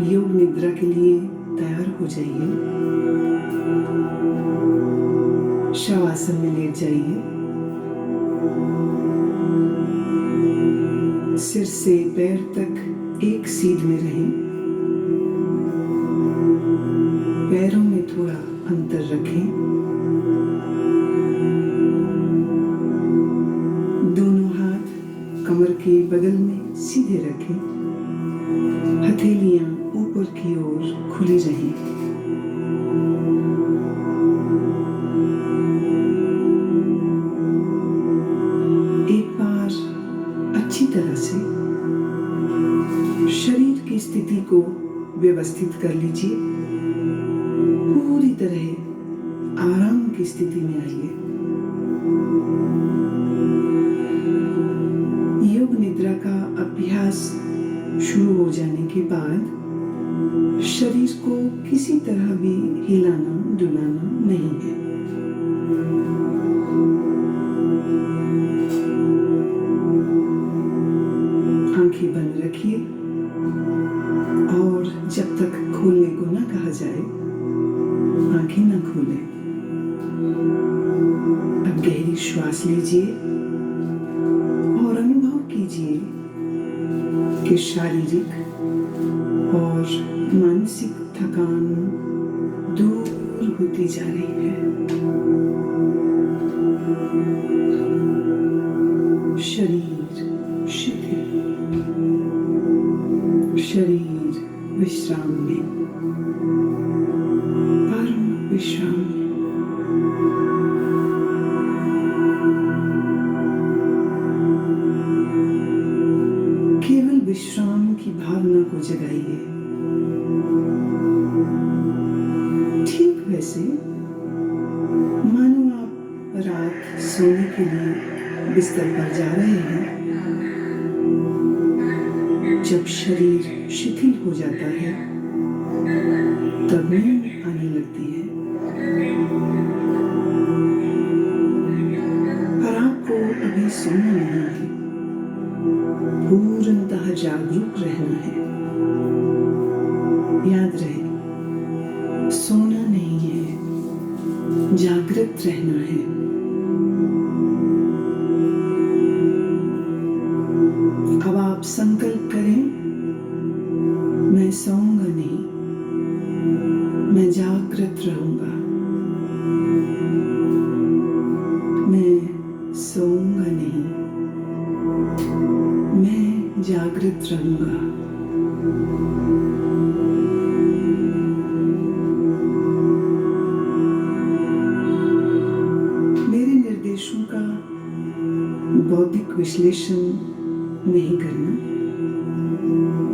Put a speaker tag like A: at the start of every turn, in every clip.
A: योग निद्रा के लिए तैयार हो जाइए। शवासन में लेट जाइए। सिर से पैर तक एक सीध में रहें। पैरों में थोड़ा अंतर रखें। दोनों हाथ कमर के बगल में सीधे रखें। हथेलियां ऊपर की ओर खुली रहें। एक बार अच्छी तरह से शरीर की स्थिति को व्यवस्थित कर लीजिए। पूरी तरह आराम की स्थिति में आइए। योग निद्रा का अभ्यास शुरू हो जाने के बाद शरीर को किसी तरह भी हिलाना डुलाना नहीं है। आंखें बंद रखिए और जब तक खोलने को ना कहा जाए आंखें ना खोलें। अब गहरी श्वास लीजिए और अनुभव कीजिए कि शारीरिक और मानसिक थकान दूर होती जा रही है। शरीर शिथिल, शरीर विश्राम में, परम विश्राम में। केवल विश्राम की भावना को जगाइए। ठीक वैसे मानो आप रात सोने के लिए बिस्तर पर जा रहे हैं। जब शरीर शिथिल हो जाता है तब नींद आने लगती है। पर आपको अभी सोना नहीं है, पूर्णतः जागरूक रहना है। याद रहे, सोना नहीं है, जागृत रहना है। अब आप संकल्प करें, मैं सोऊंगा नहीं, मैं जागृत रहूंगा। मैं सोऊंगा नहीं, मैं जागृत रहूंगा। मेरे निर्देशों का बौद्धिक विश्लेषण नहीं करना,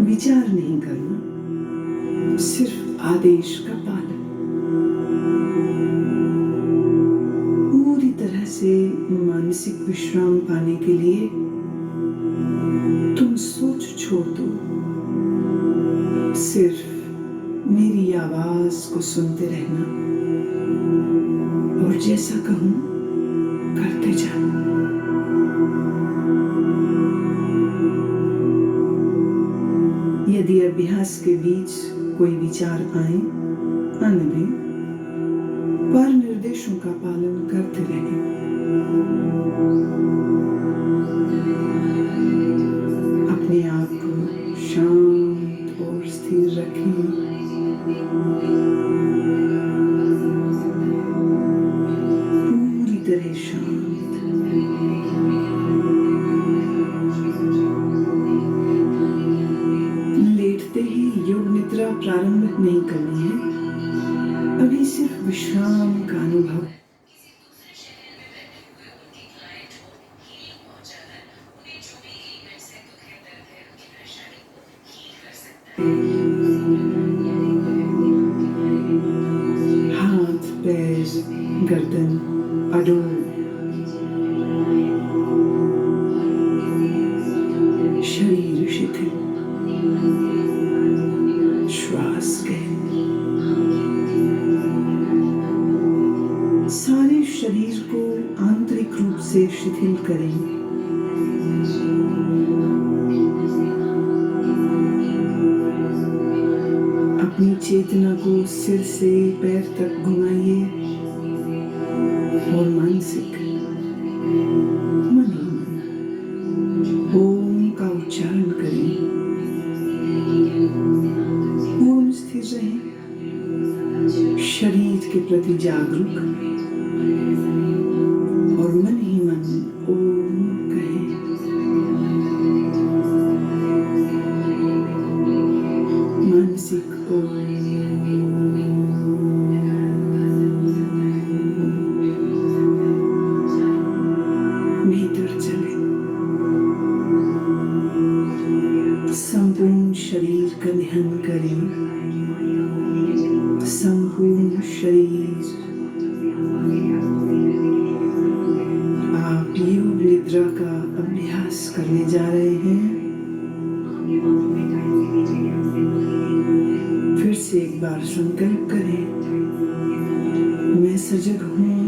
A: विचार नहीं करना, सिर्फ आदेश का पालन। पूरी तरह से मानसिक विश्राम पाने के लिए तुम सोच छोड़ दो। सिर्फ मेरी आवाज को सुनते रहना और जैसा कहूं करते जाओ। यदि अभ्यास के बीच कोई विचार आए, आने दें, पर निर्देशों का पालन करते रहें। अपने आप को शांत और स्थिर रखें। पूरी तरह शांत। योग निद्रा प्रारंभ नहीं करनी है, अभी सिर्फ विश्राम का अनुभव। हाथ पैर गर्दन अडोल, शरीर शिथिल, श्वास गहरी। सारे शरीर को आंतरिक रूप से शिथिल करें। अपनी चेतना को सिर से पैर तक घुमाइए और मानसिक मन ही मन ओम का उच्चारण करें। पूर्ण स्थिर रहें, शरीर के प्रति जागरूक और मन ही मन ओम कहें। मानसिक ओम। भीतर चले, संपूर्ण शरीर का ध्यान करें। संपूर्ण शरीर। आप योग निद्रा का अभ्यास करने जा रहे हैं। फिर से एक बार संकल्प करें, मैं सजग हूँ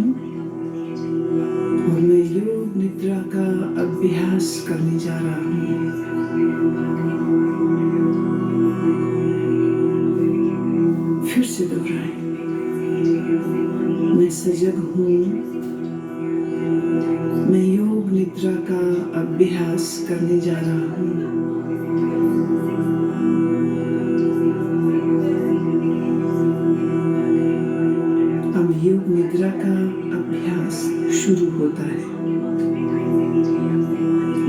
A: और मैं योग निद्रा का अभ्यास करने जा रहा हूँ। फिर से दोहराएं, मैं सजग हूँ, मैं योग निद्रा का अभ्यास करने जा रहा हूँ। अब योग निद्रा का अभ्यास शुरू होता है।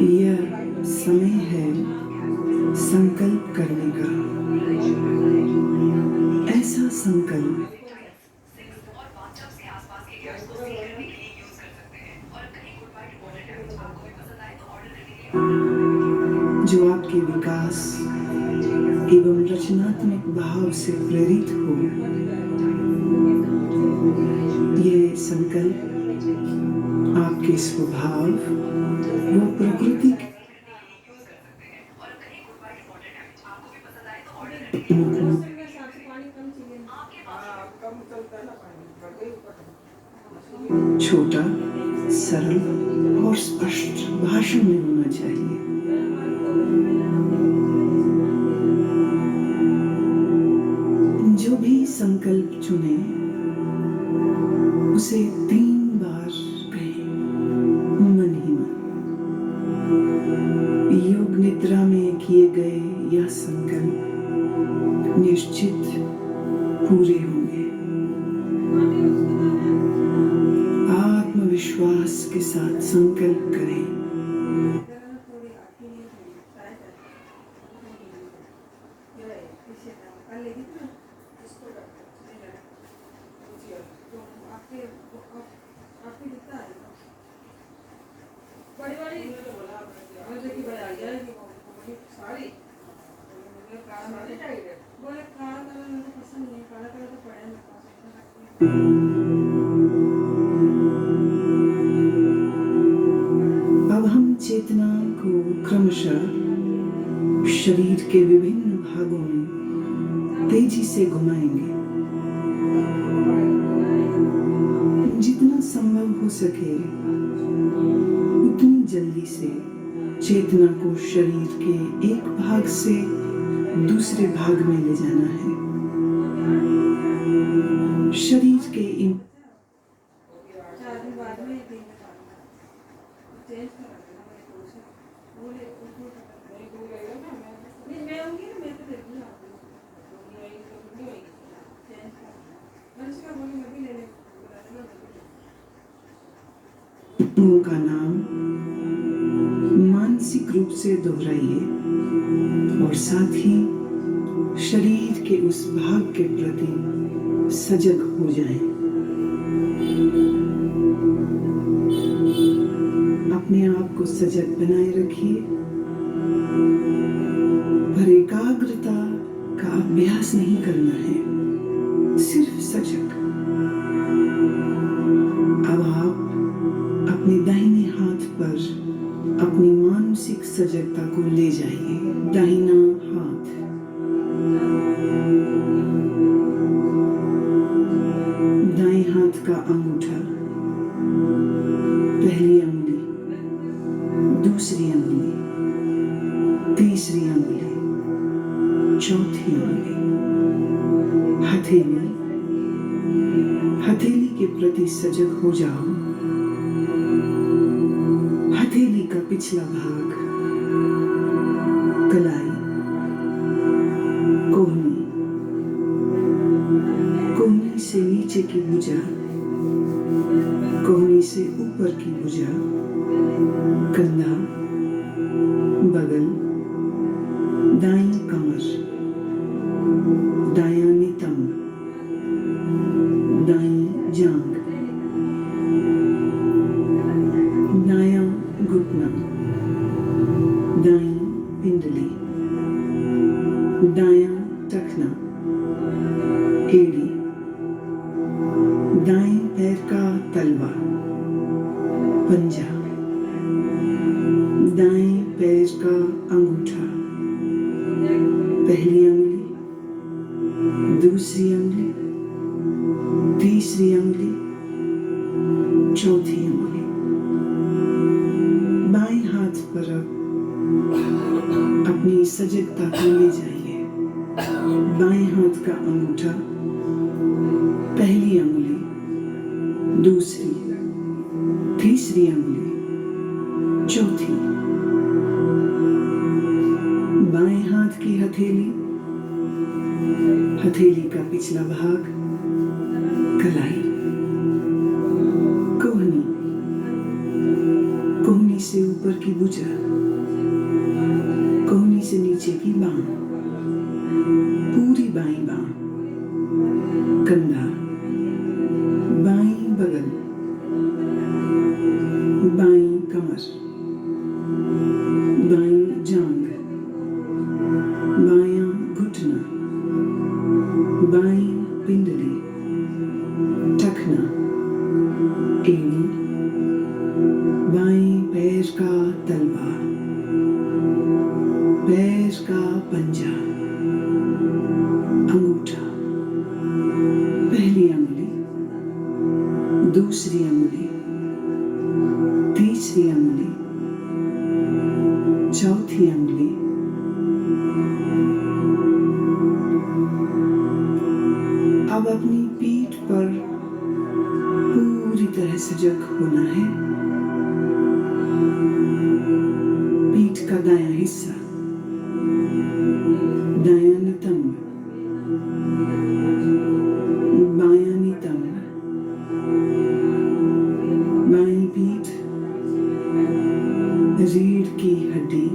A: यह समय है संकल्प करने का। ऐसा संकल्प जो आपके विकास एवं रचनात्मक भाव से प्रेरित हो। यह संकल्प आपके स्वभाव व प्रकृति छोटा, सरल और स्पष्ट भाषण में होना चाहिए। जो भी संकल्प चुने उसे 3 बार कहें, मन ही मन। योग निद्रा में किए गए यह संकल्प निश्चित पूरे होंगे। आत्मविश्वास के साथ संकल्प करें। अब हम चेतना को क्रमशः शरीर के विभिन्न भागों में तेजी से घुमाएंगे। जितना संभव हो सके उतनी जल्दी से चेतना को शरीर के एक भाग से दूसरे भाग में ले जाना है। शरीर के इन का नाम मानसिक रूप से दोहराइए और साथ ही शरीर के उस भाग के प्रति सजग हो जाएं। अपने आप को सजग बनाए रखिए, पर एकाग्रता का अभ्यास नहीं करना है, सिर्फ सजग। अब आप अपने दाहिने हाथ पर अपनी मानसिक सजगता को ले जाइए। दाहिना हाथ, दाएं हाथ का अंगूठा, पहली अंगुली, दूसरी अंगुली, तीसरी अंगुली, चौथी अंगुली, हथेली, हथेली के प्रति सजग हो जाओ। हथेली का पिछला भाग, कलाई, कोहनी, कोहनी से नीचे की भुजा, कोहनी से ऊपर की भुजा, कंधा, बगल, दाईं कमर, दायां नितंब, दाईं जांघ, दायां घुटना, दाईं पिंडली, दायां टखना, एड़ी, दाएं पैर का तलवा, पंजा, दाएं पैर का अंगूठा, पहली अंगुली, दूसरी अंगुली, तीसरी अंगुली, चौथी अंगुली। बाएं हाथ पर अपनी सजगता को ले जाइए। बाएं हाथ का अंगूठा, पहली अंगुली, दूसरी, तीसरी अंगुली, चौथी। बाएं हाथ की हथेली, हथेली का पिछला भाग, कलाई, कोहनी, कोहनी से ऊपर की भुजा, कोहनी से नीचे की बांह, पूरी बाईं बांह, कंधा, बाईं बगल, बाईं कमर, बाईं जांघ, बायां घुटना, बाईं पिंडली, टखना, एड़ी, बाईं पैर का तलवा, पैर का पंजा, अंगूठा, पहली अंगुली, दूसरी अंगुली, तीसरी अंगुली, चौथी अंगुली। अब अपनी पीठ पर पूरी तरह सजग होना है। पीठ का दायां हिस्सा, दायां नितंब, बायां नितंब, बाईं पीठ, रीढ़ की हड्डी,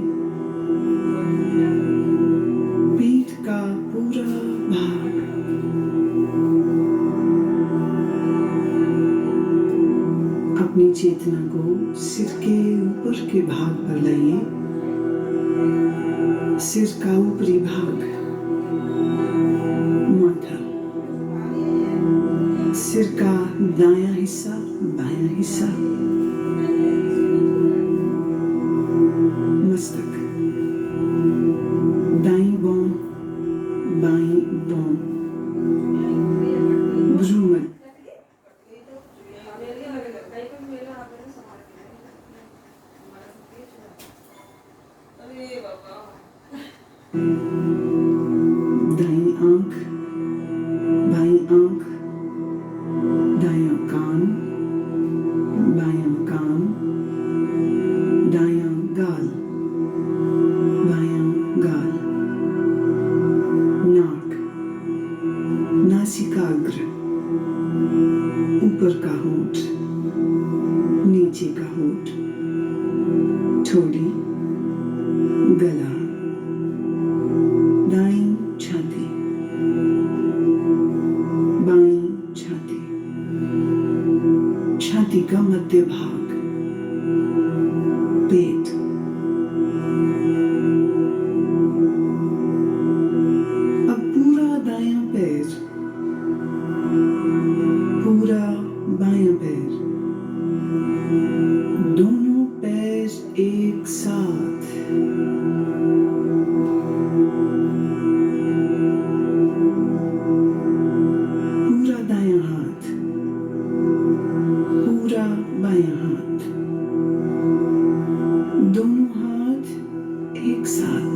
A: पीठ का पूरा भाग, अपनी चेतना को सिर के ऊपर के भाग पर लाइए। सिर का ऊपरी भाग, माथा, सिर का दायां हिस्सा, बायां हिस्सा, मस्तक, दाईं बांह, बाईं बांह, भ्रूमध्य, दाईं आंख, बाईं आंख, दायां कान, बायां कान, दायां गाल, बायां गाल, नाक, नासिकाग्र, ऊपर का होंठ, नीचे का होंठ, ठोड़ी, गला, दाईं छाती, बाईं छाती, छाती का मध्य भाग, पेट, अब पूरा दायां पैर, पूरा बायां पैर, दोनों पैर एक साथ, पूरा दायां हाथ, पूरा बायां हाथ, दोनों हाथ एक साथ,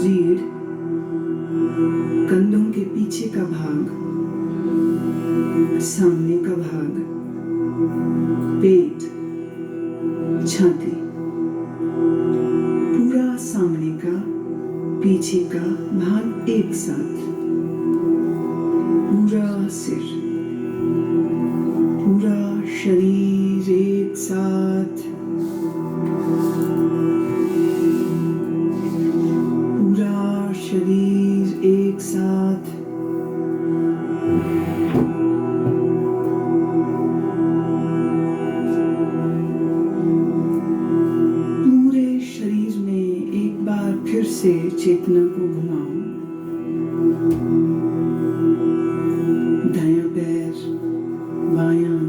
A: रीढ़, कंधों के पीछे का भाग, सामने का भाग, पेट, छाती, पूरा सामने का पीछे का भाग एक साथ, पूरा सिर, पूरा शरीर एक साथ, पूरा शरीर एक साथ, पूरे शरीर में एक बार फिर से चेतना को घुमाओ। दायां पैर, बायां,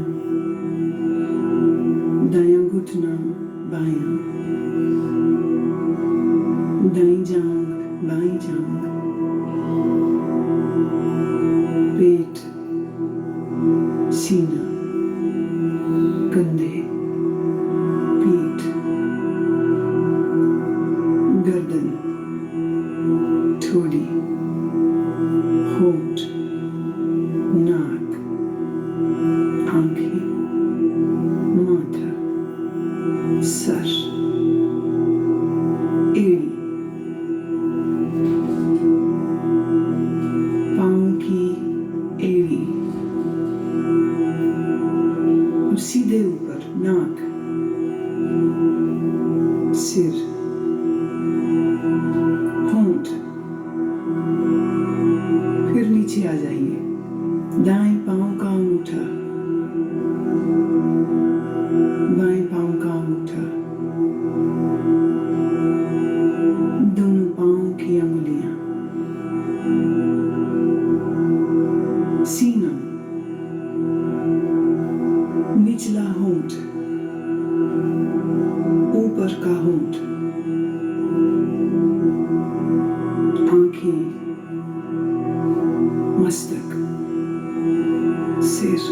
A: दायां घुटना, बायां, दाईं जांघ, बाईं जांघ, पेट, सीना, कंधे, पीठ, गर्दन, ठोड़ी, होंठ, नाक, आंखें, माथा, सर, एड़ी, पांव की एड़ी, और सीधे ऊपर नाक, सिर, होंठ, फिर नीचे आ जाइए। दाएं पांव का अंगूठा, बाएं पांव का अंगूठा, दोनों पांव की अंगुलियां, सीना, निचला होंठ, ऊपर का होंठ, आंखें, मस्तक, सिर,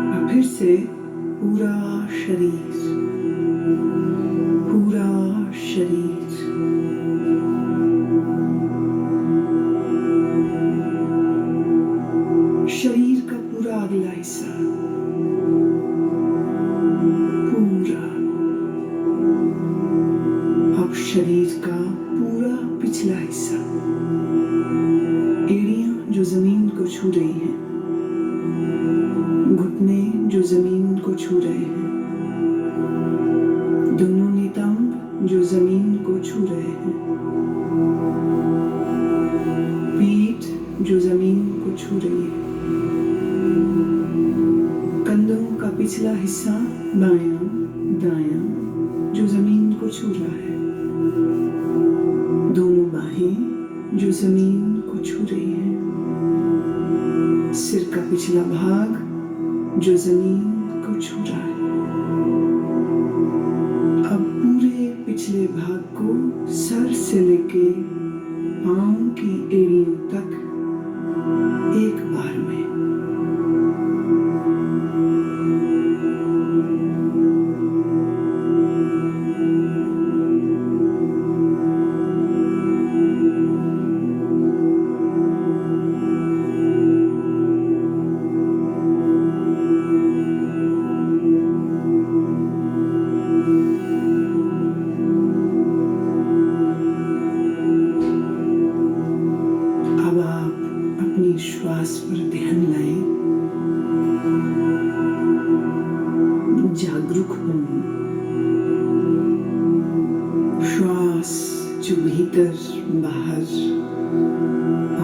A: और फिर से पूरा शरीर, पूरा शरीर, शरीर का पूरा अगला हिस्सा, पूरा, अब शरीर का पूरा पिछला हिस्सा, एड़ियां जो जमीन को छू रही हैं, घुटने जो जमीन को छू रहे हैं, दोनों नितंब जो जमीन को छू रहे हैं, पीठ जो जमीन को छू रही है, कंधों का पिछला हिस्सा बायां दायां जो जमीन को छू रहा है, दोनों बाहें जो जमीन को छू रही हैं, सिर का पिछला भाग जो जमीन को छू रहा है। अब पूरे पिछले भाग को सर से लेके पांव की एड़ियों तक एक बार में, श्वास पर ध्यान लाएं, जागरूक हों। श्वास जो भीतर बाहर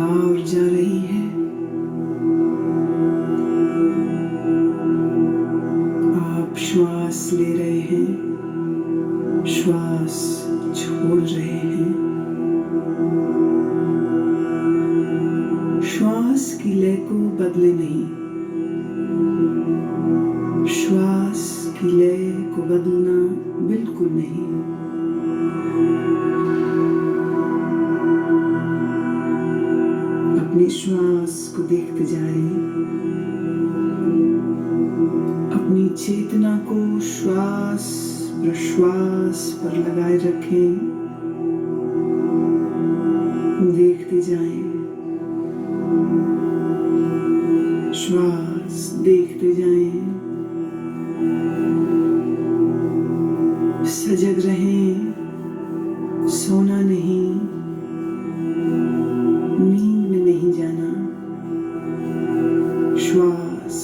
A: और जा रही है, आप श्वास ले रहे हैं, श्वास छोड़ रहे हैं। श्वास की लय को बदले नहीं, श्वास की लय को बदलना बिल्कुल नहीं। अपनी श्वास को देखते जाएं, अपनी चेतना को श्वास प्रश्वास पर लगाए रखें। देखते जाएं, श्वास देखते जाएं, सजग रहें, सोना नहीं, नींद में नहीं जाना, श्वास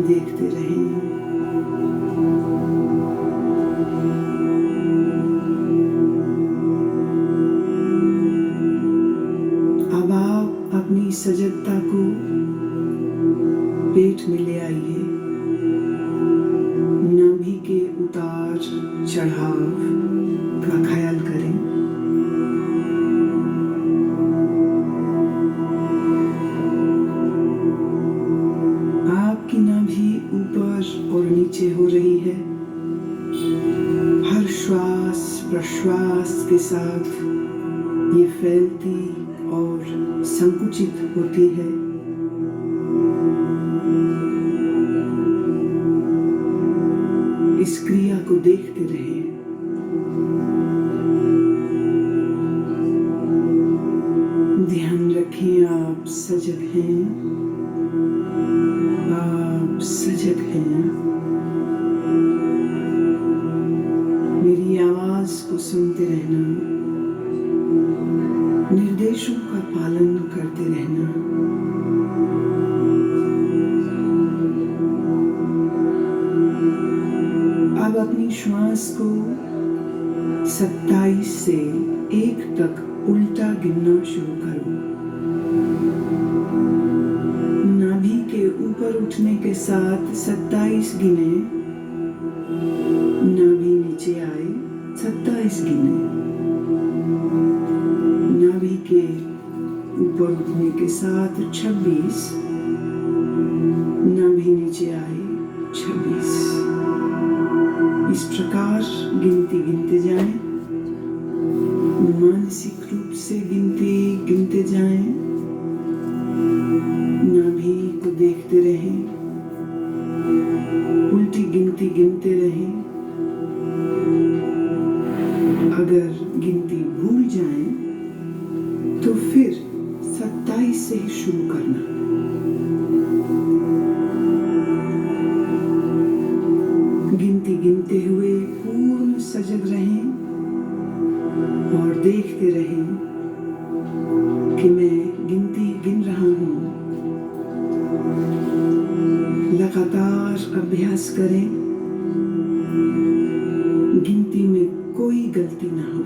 A: देखते रहें। अब आप अपनी सजगता को पेट में ले आइए, नाभि के उतार चढ़ाव का ख्याल करें। आपकी नाभि ऊपर और नीचे हो रही है। हर श्वास प्रश्वास के साथ ये फैलती और संकुचित होती है। इस क्रिया को देखते रहें। ध्यान रखें, आप सजग हैं, आप सजग हैं। मेरी आवाज को सुनते रहना, निर्देशों का पालन करते रहना। अब अपनी श्वास को 27 से 1 तक उल्टा गिनना शुरू करो। नाभि के ऊपर उठने के साथ 27 गिने, नाभि नीचे आए 27 गिने, नाभि के ऊपर उठने के साथ 26, नाभि नीचे आए 26। इस प्रकार गिनती गिनते जाएं, मानसिक रूप से गिनती गिनते जाएं, नाभि को देखते रहें, उल्टी गिनती गिनते रहें। अगर गिनती भूल जाएं तो फिर 27 से ही शुरू करना। गिनती गिनते हुए पूर्ण सजग रहें और देखते रहें कि मैं गिनती गिन रहा हूँ। लगातार अभ्यास करें, गिनती में कोई गलती ना हो।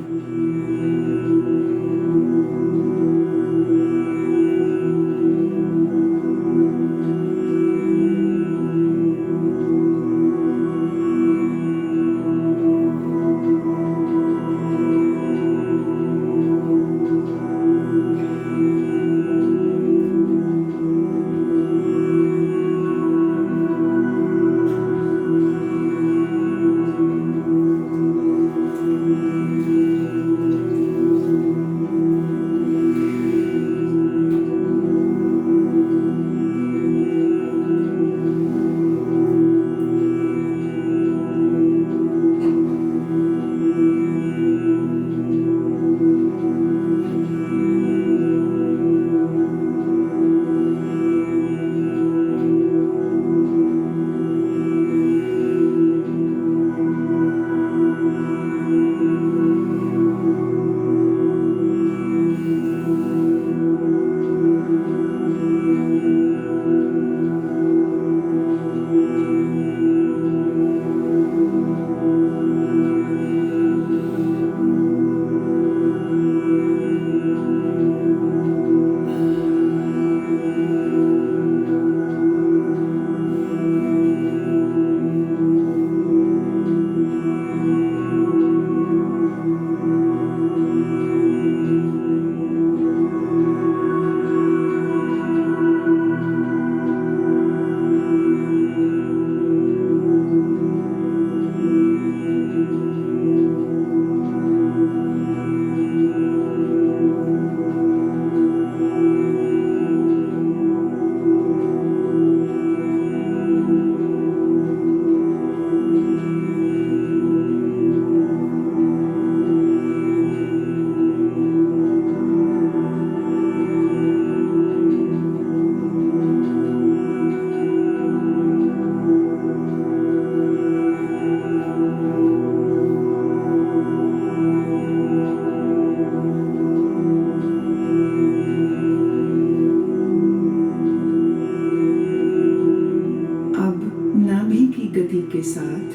A: के साथ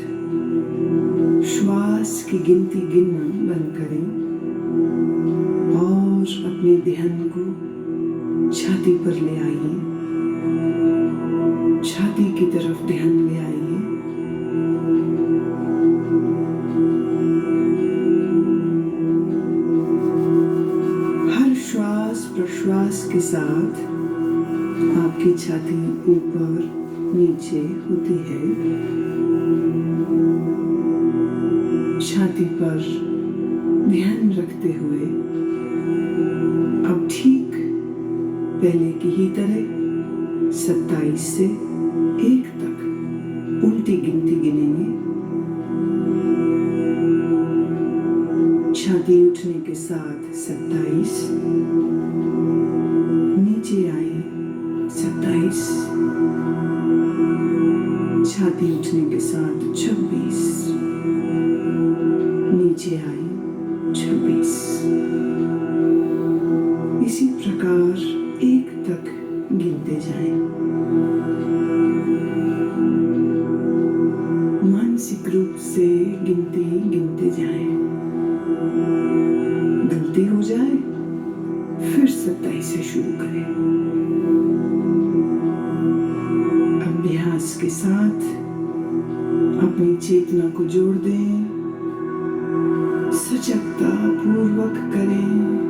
A: श्वास की गिनती गिनना बंद करें और अपने ध्यान को छाती पर ले आइए। छाती की तरफ ध्यान ले आइए। हर श्वास प्रश्वास के साथ आपकी छाती ऊपर नीचे होती है। छाती पर ध्यान रखते हुए अब ठीक पहले की ही तरह 27 से 1 तक उल्टी गिनती गिनेंगे। छाती उठने के साथ 27, नीचे आए 27, छाती उठने के साथ 26, नीचे आए 26। इसी प्रकार 1 तक गिनते जाएं। मानसिक रूप से गिनती गिनते जाएं। गलती हो जाए फिर 27 से शुरू करें। अभ्यास के साथ अपनी चेतना को जोड़ दें, सजगता पूर्वक करें।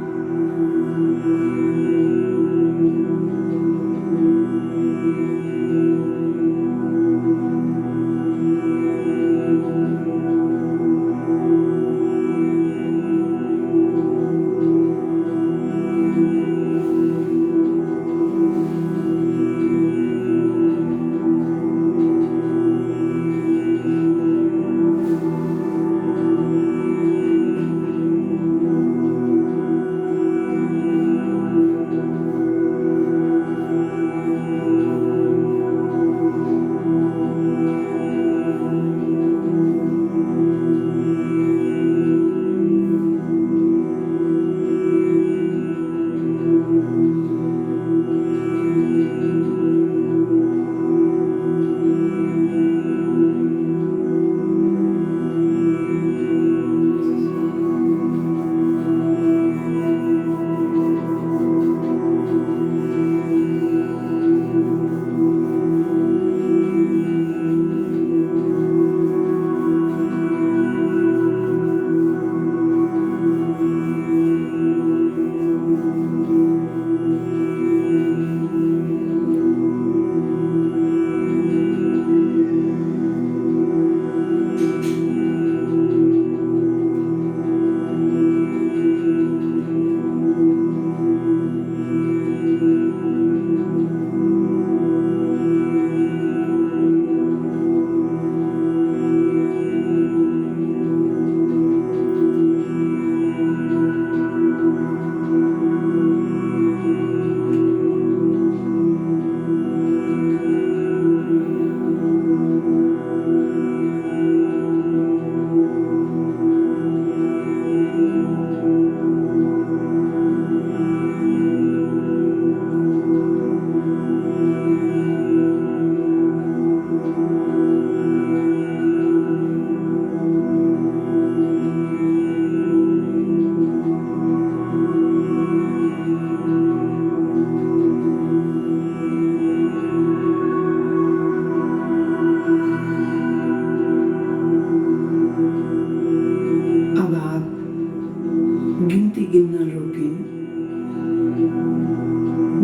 A: गिनना रोकें।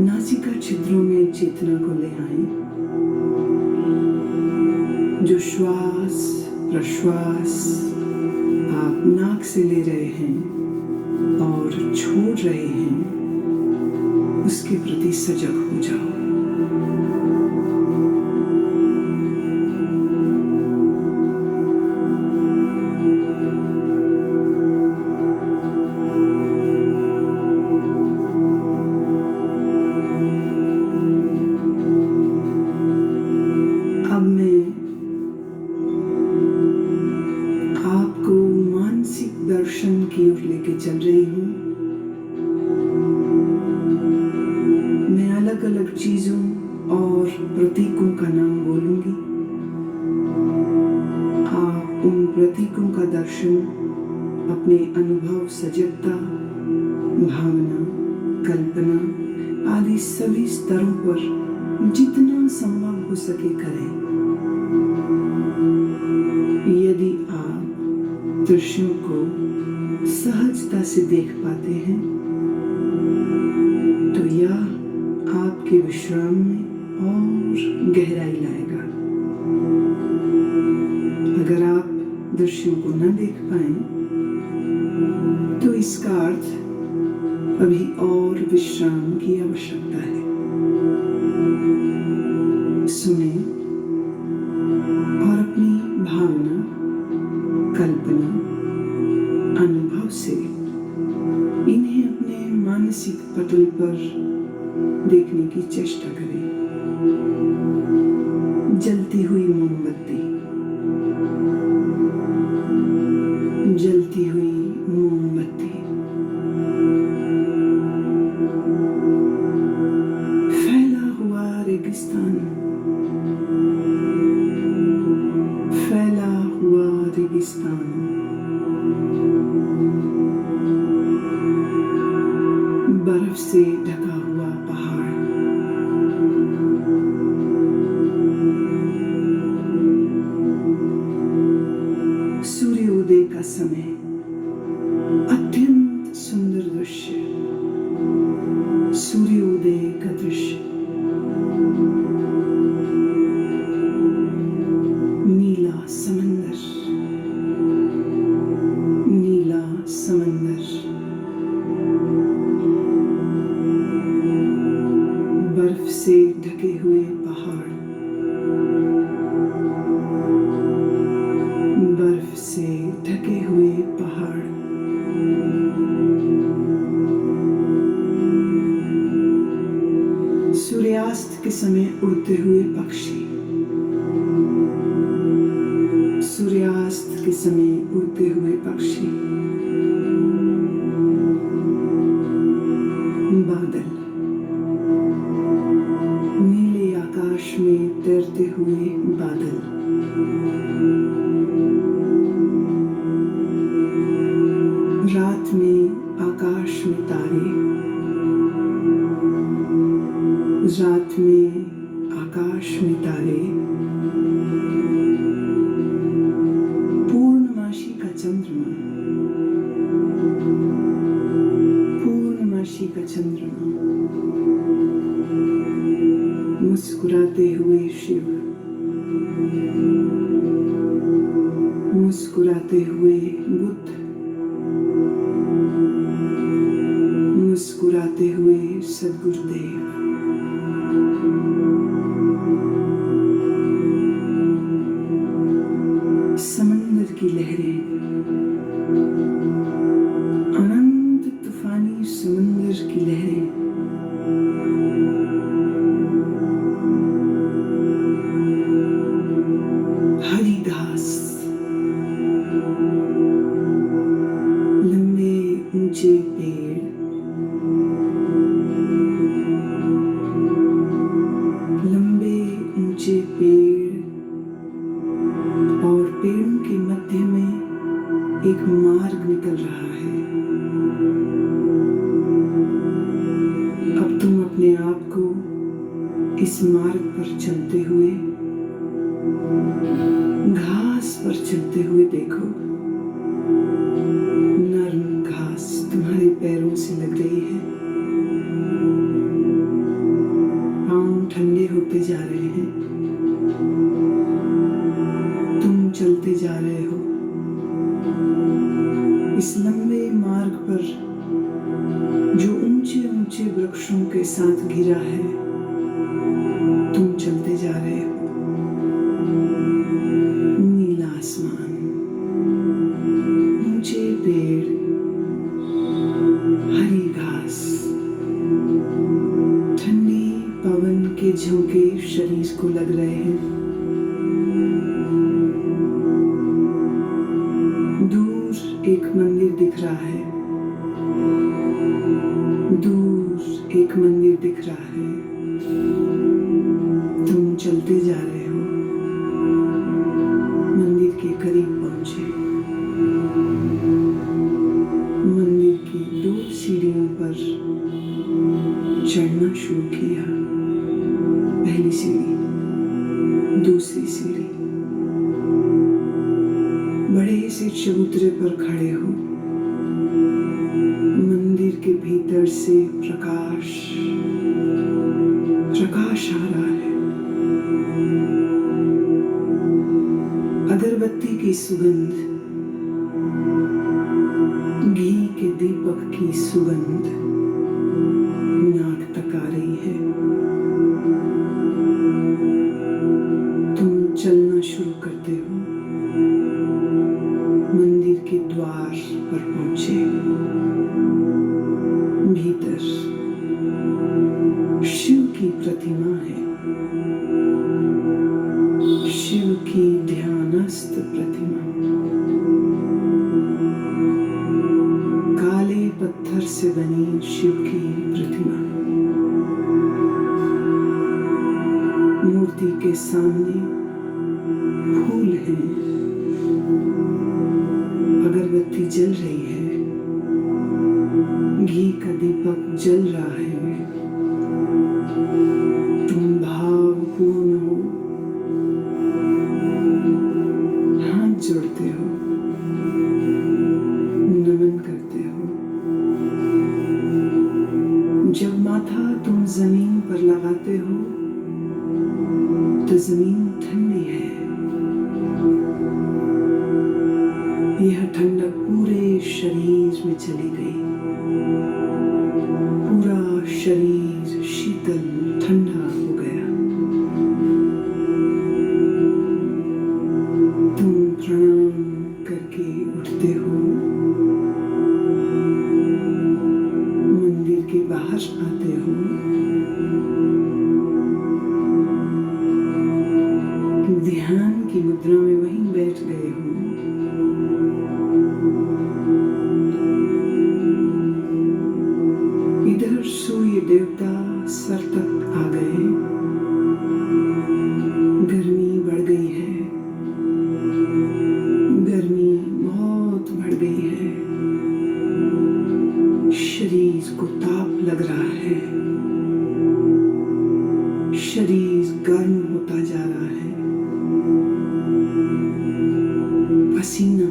A: नासिका छिद्रों में चेतना को ले आए। जो श्वास प्रश्वास आप नाक से ले रहे हैं और छोड़ रहे हैं, उसके प्रति सजग हो जाओ। दर्शन की ओर लेके चल रही हूँ। मैं अलग अलग चीजों और प्रतीकों का नाम बोलूंगी। दर्शन अपने अनुभव, सजगता, भावना, कल्पना आदि सभी स्तरों पर जितना संभव हो सके करें। यदि आप दृश्यों को सहजता से देख पाते हैं तो यह आपके विश्राम में और गहराई लाएगा। अगर आप दृश्यों को न देख पाए तो इसका अर्थ अभी और विश्राम की आवश्यकता है। सुने और अपनी भावना, कल्पना, अनुभव से इन्हें अपने मानसिक पटल पर देखने की चेष्टा करें। जलती हुई मोमबत्ती, जलती हुई मोमबत्ती, फैला हुआ रेगिस्तान, फैला हुआ रेगिस्तान, बर्फ से ढका हुआ पहाड़, सूर्योदय का समय, अत्यंत सुंदर दृश्य, सूर्योदय का दृश्य, नीला समंदर, नीला समंदर, बर्फ से ढके हुए पहाड़, बर्फ से ढके हुए पहाड़, सूर्यास्त के समय उड़ते हुए पक्षी, सूर्यास्त के समय उड़ते हुए पक्षी, बादल, नीले आकाश में तैरते हुए बादल, रात में आकाश में तारे, रात में आकाश में तारे, पूर्णमासी का चंद्रमा, पूर्णमासी का चंद्रमा, मुस्कुराते हुए शिव, मुस्कुराते हुए बुद्ध, मुस्कुराते हुए सद्गुरुदेव, समंदर की लहरें, अनंत तूफानी समंदर की लहरें, हरी घास, लंबे ऊंचे पेड़, लंबे ऊंचे पेड़ और पेड़ों के मध्य में एक मार्ग निकल रहा है। अब तुम अपने आप को इस मार्ग पर चलते हुए, घास पर चलते हुए देखो। नरम घास तुम्हारे पैरों से लग रही है, पांव ठंडे होते जा रहे हैं, तुम चलते जा रहे हो इस लंबे मार्ग पर जो ऊंचे ऊंचे वृक्षों के साथ घिरा है। तुम चलते जा रहे हो, नीला आसमान, ऊंचे पेड़, हरी घास, ठंडी पवन के झोंके शरीर को लग रहे हैं। दूर एक मंदिर दिख रहा है, दूर एक मंदिर दिख रहा है। तुम चलते जा रहे हो, मंदिर के करीब पहुंचे। पर चढ़ना शुरू किया। पहली सीढ़ी, दूसरी सीढ़ी। बड़े से चबूतरे पर खड़े हो। मंदिर के भीतर से प्रकाश आ रहा है। अगरबत्ती की सुगंध, घी के दीपक की सुगंध नाक तक आ रही है। तुम चलना शुरू करते हो। मंदिर के द्वार पर पहुंचे। भीतर शिव की प्रतिमा है। शिव की ध्यानस्थ प्रतिमा। काले पत्थर से बनी शिव की प्रतिमा। मूर्ति के सामने फूल हैं। अगरबत्ती जल रही है। घी का दीपक जल रहा है। तुम भावपूर्ण हो। हाथ जोड़ते हो, नमन करते हो। जब माथा तुम जमीन पर लगाते हो तो जमीन ठंडी है। यह ठंडक पूरे शरीर में चली गई। पूरा शरीर शीतल ठंडा हो गया। तुम प्रणाम करके उठते हो। मंदिर के बाहर आते हो। ध्यान की मुद्रा में वहीं बैठ गए हो। इधर सूर्य देवता सर तक आ गए। गर्मी बढ़ गई है। गर्मी बहुत बढ़ गई है। शरीर को ताप लग रहा है। शरीर गर्म होता जा रहा है। पसीना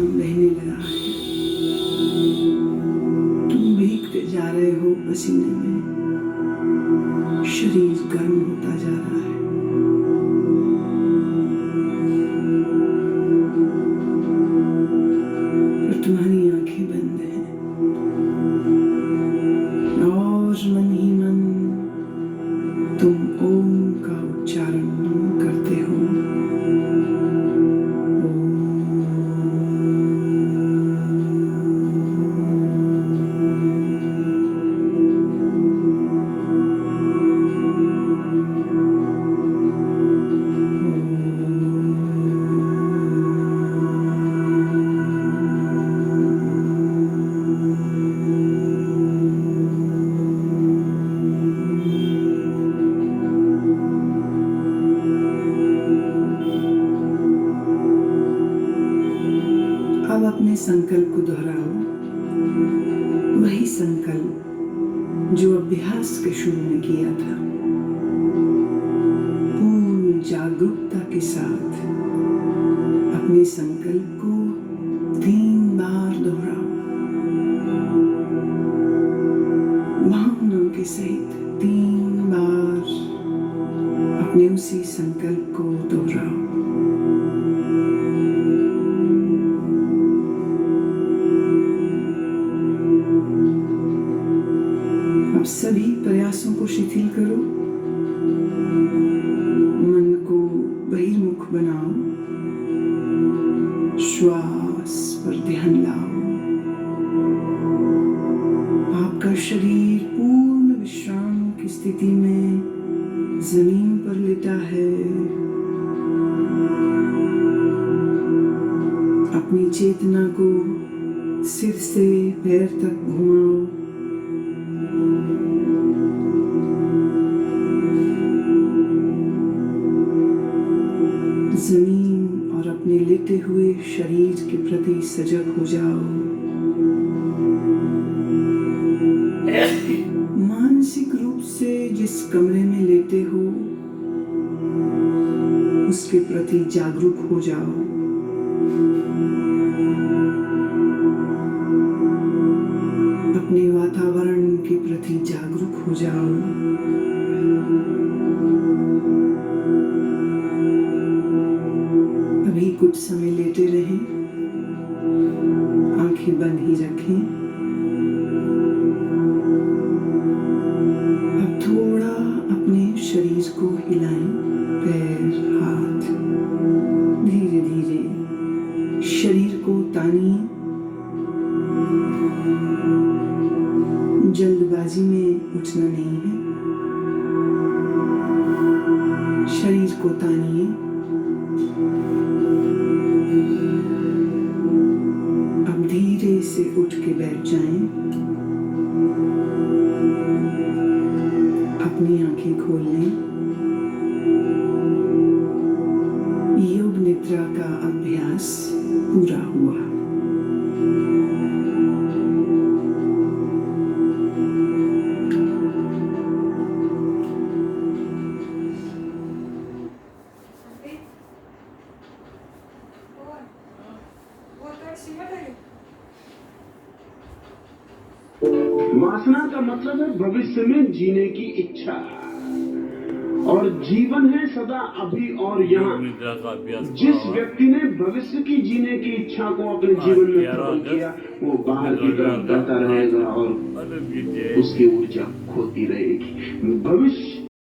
A: बहने लगा है। तुम भीगते जा रहे हो पसीने में। शरीर गर्म होता जा रहा है। और तुम्हारी आंखें बंद हैं। और मन ही मन तुम ओम का उच्चारण करते हो। अब अपने संकल्प को दोहराओ। वही संकल्प जो अभ्यास के शुरू में किया था। पूर्ण जागरूकता के साथ अपने संकल्प को 3 बार दोहराओ। भावना के सहित 3 बार अपने उसी संकल्प को दोहराओ। सभी प्रयासों को शिथिल करो। मन को बहिर्मुख बनाओ। श्वास पर ध्यान लाओ। आपका शरीर पूर्ण विश्राम की स्थिति में जमीन पर लेटा है। अपनी चेतना को सिर से पैर तक घुमाओ। जमीन और अपने लेटे हुए शरीर के प्रति सजग हो जाओ। मानसिक रूप से जिस कमरे में लेटे हो उसके प्रति जागरूक हो जाओ। अपने वातावरण के प्रति जागरूक हो जाओ। अभी कुछ समय लेटे रहें, आंखें बंद ही रखें। अब थोड़ा अपने शरीर को हिलाएं, पैर, हाथ, धीरे धीरे शरीर को तानिए। जल्दबाजी में उठना नहीं है, शरीर को तानिए। अब धीरे से उठ के बैठ जाएं। अपनी आंखें खोल लें। योग निद्रा का अभ्यास पूरा हुआ।
B: वासना का मतलब है भविष्य में जीने की इच्छा, और जीवन है सदा अभी और यहाँ। जिस व्यक्ति ने भविष्य की जीने की इच्छा को अपने जीवन में खत्म किया, वो बाहर की तरफ बढ़ता रहेगा और उसकी ऊर्जा खोती रहेगी। भविष्य